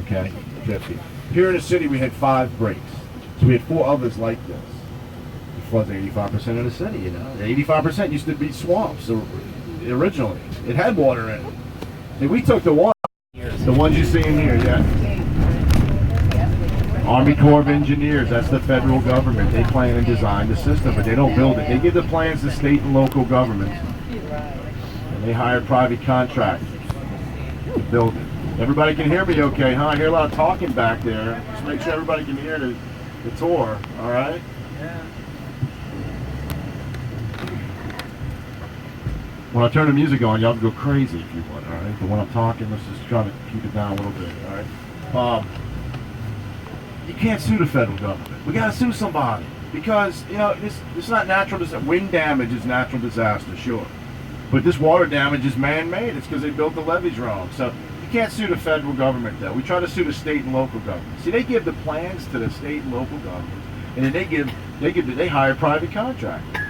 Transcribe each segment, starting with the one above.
okay? 50. Here in the city, we had 5 breaks. So we had 4 others like this. It floods 85% of the city, you know. 85% used to be swamps originally. It had water in it. And we took the water. The ones you see in here, yeah. Army Corps of Engineers, that's the federal government. They plan and design the system, but they don't build it. They give the plans to state and local governments. And they hire private contractors to build it. Everybody can hear me okay, huh? I hear a lot of talking back there. Just make sure everybody can hear the tour, all right? Yeah. When I turn the music on, y'all can go crazy if you want, all right? But when I'm talking, let's just try to keep it down a little bit, all right? You can't sue the federal government. We got to sue somebody because, you know, it's not natural disaster. Wind damage is natural disaster, sure. But this water damage is man-made. It's because they built the levees wrong. So you can't sue the federal government, though. We try to sue the state and local government. See, they give the plans to the state and local governments, and then they hire private contractors.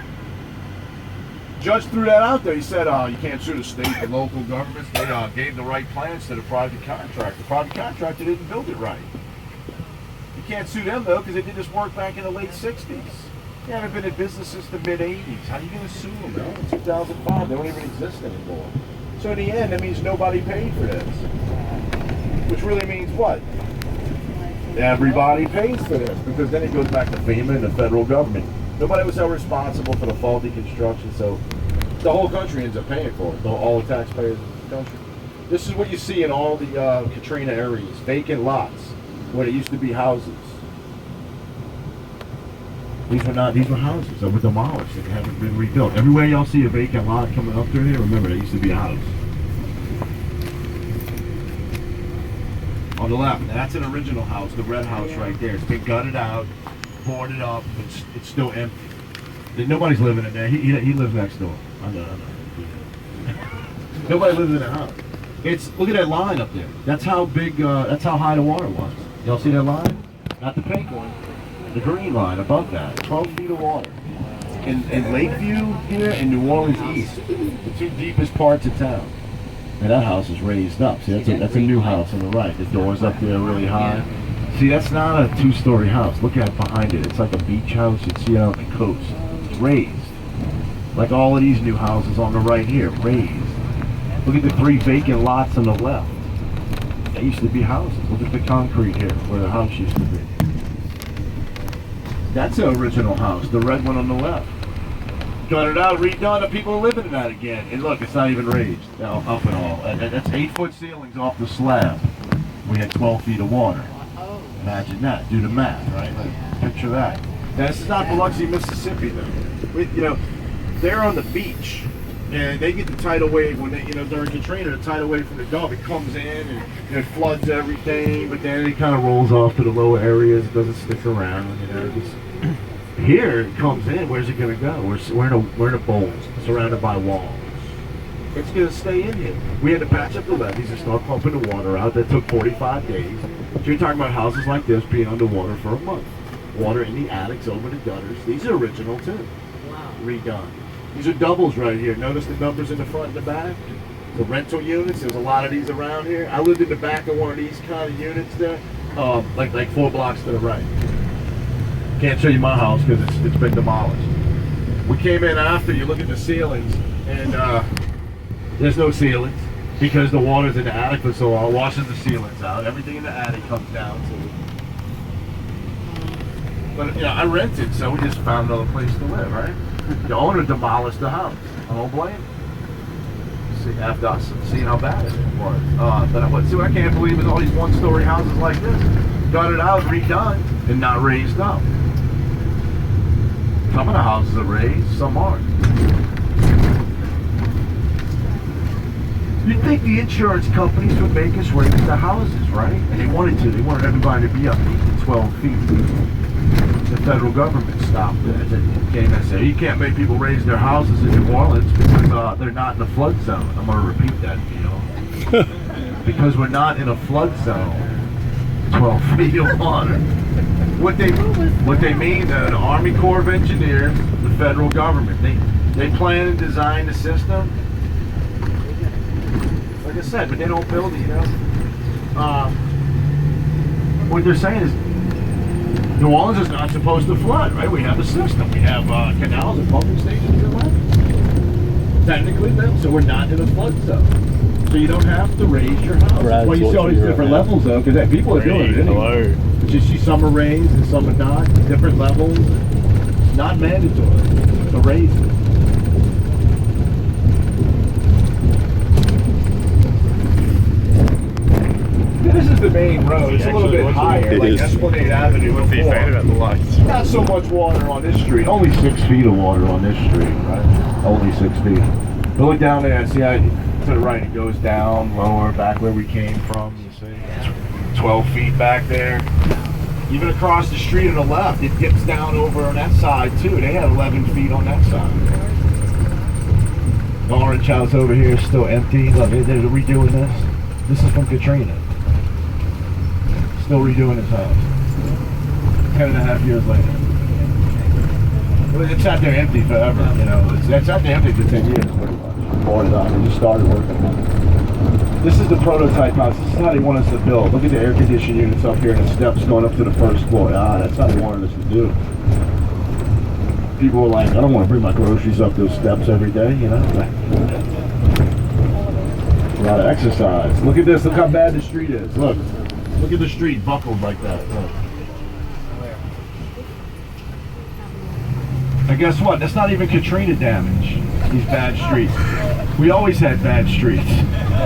Judge threw that out there. He said, you can't sue the state and local governments. They gave the right plans to the private contractor. The private contractor didn't build it right. You can't sue them, though, because they did this work back in the late 60s. They haven't been in business since the mid-80s. How are you going to sue them, man? In 2005, they don't even exist anymore. So in the end, that means nobody paid for this. Which really means what? Everybody pays for this, because then it goes back to FEMA and the federal government. Nobody was ever responsible for the faulty construction, so the whole country ends up paying for it, all the taxpayers in the country. This is what you see in all the Katrina areas, vacant lots, where there used to be houses. These were houses that were demolished, they haven't been rebuilt. Everywhere y'all see a vacant lot coming up through here, remember, there used to be a house. On the left, that's an original house, the red house right there. It's been gutted out, boarded up, it's still empty. Nobody's living in there. He lives next door. I know. Nobody lives in the house. Look at that line up there. That's how big. That's how high the water was. Y'all see that line? Not the pink one. The green line above that. 12 feet of water. In Lakeview here and New Orleans East, the 2 deepest parts of town. And that house is raised up. See, that's a new house on the right. The doors up there really high. See, that's not a 2-story house. Look at it behind it. It's like a beach house. You'd see it on the coast. It's raised. Like all of these new houses on the right here, raised. Look at the 3 vacant lots on the left. They used to be houses. Look at the concrete here, where the house used to be. That's the original house, the red one on the left. Gutted out, redone, and people are living in that again. And look, it's not even raised up at all. And that's 8-foot ceilings off the slab. We had 12 feet of water. Imagine that. Do the math, right? Like, picture that. Now, this is not Biloxi, Mississippi, though. They're on the beach, and they get the tidal wave when during Katrina, the tidal wave from the Gulf, it comes in and it floods everything, but then it kind of rolls off to the lower areas. It doesn't stick around, Here it comes in. Where's it going to go? We're in a bowl, surrounded by walls. It's going to stay in here. We had to patch up the levees and start pumping the water out. That took 45 days. So you're talking about houses like this being underwater for a month. Water in the attics, over the gutters. These are original too. Wow. Redone. These are doubles right here. Notice the numbers in the front and the back. The rental units. There's a lot of these around here. I lived in the back of one of these kind of units there, like 4 blocks to the right. Can't show you my house because it's been demolished. We came in after. You look at the ceilings, and there's no ceilings because the water's in the attic for so long. Washes the ceilings out. Everything in the attic comes down to it. But I rented, so we just found another place to live, right? The owner demolished the house. I don't blame him. See, after us seeing how bad it was. But what I can't believe is all these 1-story houses like this, gutted out, redone, and not raised up. Some of the houses are raised, some aren't. You'd think the insurance companies would make us raise the houses, right? And they wanted to. They wanted everybody to be up 8 to 12 feet. The federal government stopped it. It came and said, you can't make people raise their houses in New Orleans because they're not in the flood zone. I'm going to repeat that, because we're not in a flood zone. 12 feet of water. What they mean, the Army Corps of Engineers, the federal government, they plan and design the system. Like I said, but they don't build it, what they're saying is New Orleans is not supposed to flood, right? We have a system. We have canals and pumping stations and what? Technically, then, so we're not in a flood zone. So you don't have to raise your house. Brad's Well, you see all these watching different right now. levels, though, because people are doing it anyway. Hello. But you see some are raised and some are not. Different levels. Not mandatory to raise it. This is the main road. It's a little bit higher, It like is. Esplanade Avenue. What's he saying about the lights? Not so much water on this street. Only 6 feet of water on this street, right? Only 6 feet. But look down there and see how to the right it goes down lower, back where we came from. You see, it's 12 feet back there. Even across the street on the left, it dips down over on that side too. They had 11 feet on that side. The orange house over here is still empty. Look, they're redoing this. This is from Katrina. Still redoing his house. 10.5 years later. Well, it's sat there empty forever, you know. It's sat there empty for 10 years, pretty much. Bought it up. They just started working on it. This is the prototype house. This is how they want us to build. Look at the air conditioning units up here and the steps going up to the first floor. That's how they wanted us to do. People were like, I don't want to bring my groceries up those steps every day, you know. A lot of exercise. Look at this. Look how bad the street is. Look. Look at the street buckled like that. Look. And guess what? That's not even Katrina damage. These bad streets. We always had bad streets.